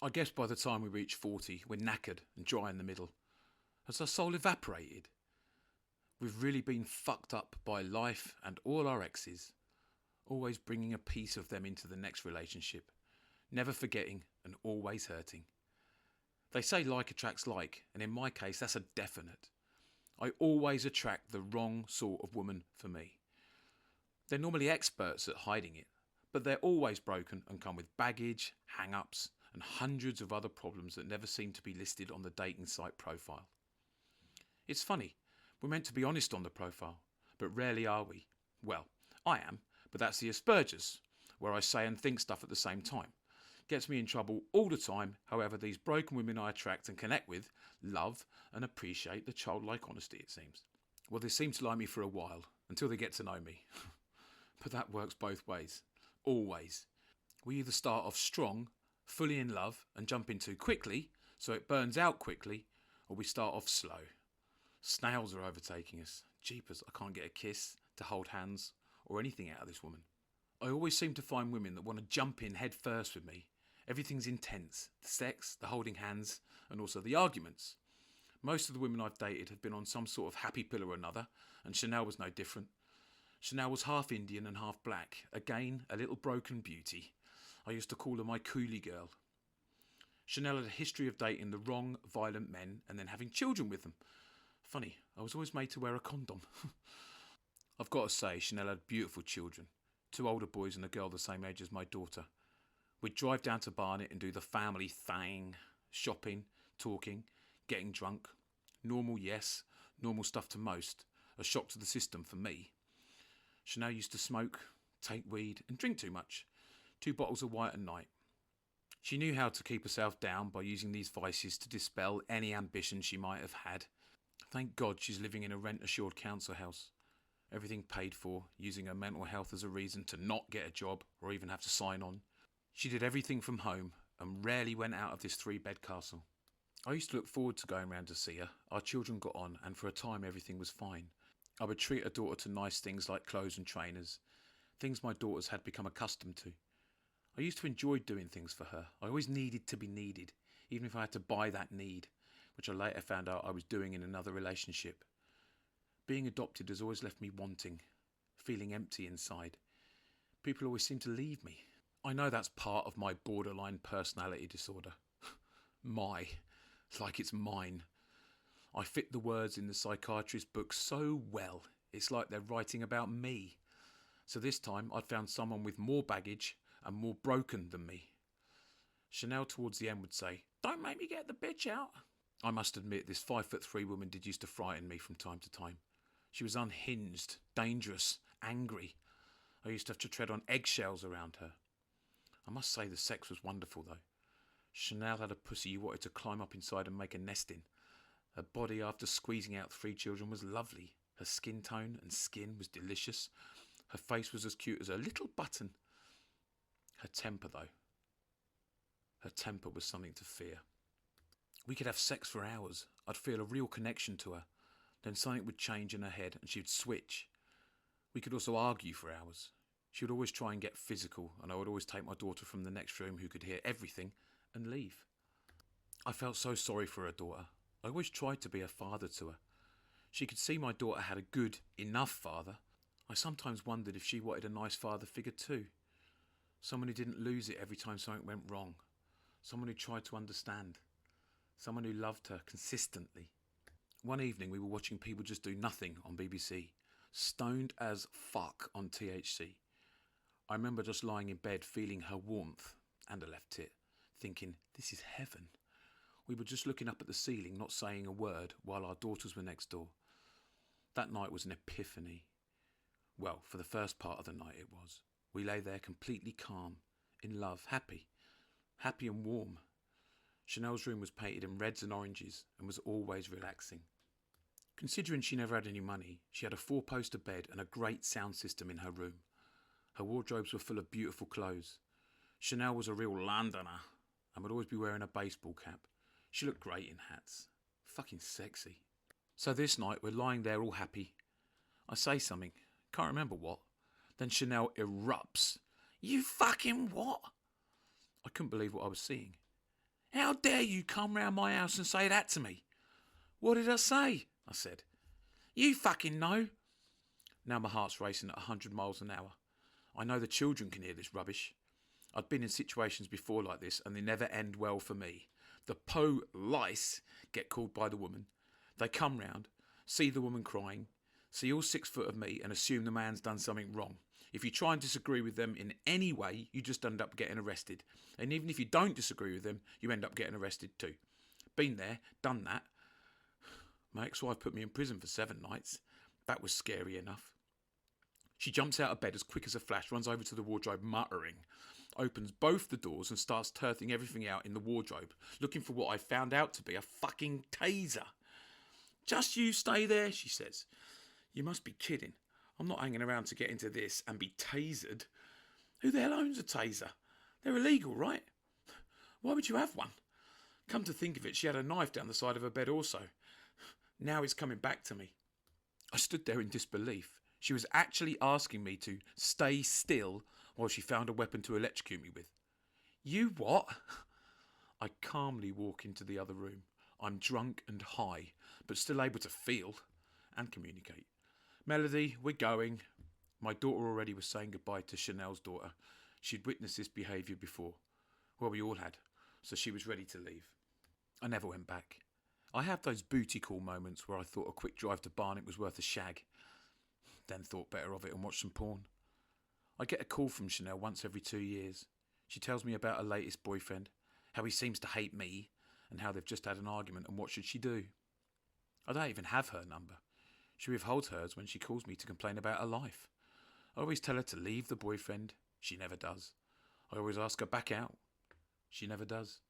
I guess by the time we reach 40, we're knackered and dry in the middle. Has our soul evaporated? We've really been fucked up by life and all our exes, always bringing a piece of them into the next relationship, never forgetting and always hurting. They say like attracts like, and in my case that's a definite. I always attract the wrong sort of woman for me. They're normally experts at hiding it, but they're always broken and come with baggage, hang-ups, and hundreds of other problems that never seem to be listed on the dating site profile. It's funny, we're meant to be honest on the profile, but rarely are we. Well, I am, but that's the Asperger's, where I say and think stuff at the same time. Gets me in trouble all the time. However, these broken women I attract and connect with love and appreciate the childlike honesty, it seems. Well, they seem to like me for a while, until they get to know me. But that works both ways. Always. We either start off strong, fully in love, and jump in too quickly, so it burns out quickly, or we start off slow. Snails are overtaking us. Jeepers, I can't get a kiss, to hold hands, or anything out of this woman. I always seem to find women that want to jump in head first with me. Everything's intense. The sex, the holding hands, and also the arguments. Most of the women I've dated have been on some sort of happy pill or another, and Chanel was no different. Chanel was half Indian and half black. Again, a little broken beauty. I used to call her my Coolio Girl. Chanel had a history of dating the wrong, violent men and then having children with them. Funny, I was always made to wear a condom. I've got to say, Chanel had beautiful children. 2 older boys and a girl the same age as my daughter. We'd drive down to Barnet and do the family thing. Shopping, talking, getting drunk. Normal, yes. Normal stuff to most. A shock to the system for me. Chanel used to smoke, take weed and drink too much. 2 bottles of white a night. She knew how to keep herself down by using these vices to dispel any ambition she might have had. Thank God she's living in a rent-assured council house. Everything paid for, using her mental health as a reason to not get a job or even have to sign on. She did everything from home and rarely went out of this 3-bed castle. I used to look forward to going round to see her. Our children got on and for a time everything was fine. I would treat her daughter to nice things like clothes and trainers, things my daughters had become accustomed to. I used to enjoy doing things for her. I always needed to be needed, even if I had to buy that need, which I later found out I was doing in another relationship. Being adopted has always left me wanting, feeling empty inside. People always seem to leave me. I know that's part of my borderline personality disorder. Like it's mine. I fit the words in the psychiatrist's book so well, it's like they're writing about me. So this time I'd found someone with more baggage and more broken than me. Chanel towards the end would say, "Don't make me get the bitch out." I must admit this 5'3" woman did used to frighten me from time to time. She was unhinged, dangerous, angry. I used to have to tread on eggshells around her. I must say the sex was wonderful though. Chanel had a pussy you wanted to climb up inside and make a nest in. Her body after squeezing out 3 children was lovely. Her skin tone and skin was delicious. Her face was as cute as a little button. Her temper though. Her temper was something to fear. We could have sex for hours. I'd feel a real connection to her. Then something would change in her head and she'd switch. We could also argue for hours. She would always try and get physical, and I would always take my daughter from the next room who could hear everything and leave. I felt so sorry for her daughter. I always tried to be a father to her. She could see my daughter had a good enough father. I sometimes wondered if she wanted a nice father figure too. Someone who didn't lose it every time something went wrong. Someone who tried to understand. Someone who loved her consistently. One evening we were watching People Just Do Nothing on BBC. Stoned as fuck on THC. I remember just lying in bed feeling her warmth and a left tit, thinking, this is heaven. We were just looking up at the ceiling, not saying a word, while our daughters were next door. That night was an epiphany. Well, for the first part of the night it was. We lay there completely calm, in love, happy and warm. Chanel's room was painted in reds and oranges and was always relaxing. Considering she never had any money, she had a 4-poster bed and a great sound system in her room. Her wardrobes were full of beautiful clothes. Chanel was a real Londoner and would always be wearing a baseball cap. She looked great in hats. Fucking sexy. So this night we're lying there all happy. I say something, can't remember what. Then Chanel erupts. "You fucking what?" I couldn't believe what I was seeing. How dare you come round my house and say that to me? What did I say? I said. You fucking know. Now my heart's racing at 100 miles an hour. I know the children can hear this rubbish. I'd been in situations before like this and they never end well for me. The police get called by the woman. They come round, see the woman crying, see all 6 foot of me and assume the man's done something wrong. If you try and disagree with them in any way, you just end up getting arrested. And even if you don't disagree with them, you end up getting arrested too. Been there, done that. My ex-wife put me in prison for 7 nights. That was scary enough. She jumps out of bed as quick as a flash, runs over to the wardrobe muttering, opens both the doors and starts turning everything out in the wardrobe, looking for what I found out to be a fucking taser. Just you stay there, she says. You must be kidding. I'm not hanging around to get into this and be tasered. Who the hell owns a taser? They're illegal, right? Why would you have one? Come to think of it, she had a knife down the side of her bed also. Now it's coming back to me. I stood there in disbelief. She was actually asking me to stay still while she found a weapon to electrocute me with. You what? I calmly walk into the other room. I'm drunk and high, but still able to feel and communicate. Melody, we're going. My daughter already was saying goodbye to Chanel's daughter. She'd witnessed this behaviour before. Well, we all had, so she was ready to leave. I never went back. I have those booty call moments where I thought a quick drive to Barnet was worth a shag. Then thought better of it and watched some porn. I get a call from Chanel once every 2 years. She tells me about her latest boyfriend, how he seems to hate me, and how they've just had an argument and what should she do. I don't even have her number. She withholds hers when she calls me to complain about her life. I always tell her to leave the boyfriend. She never does. I always ask her back out. She never does.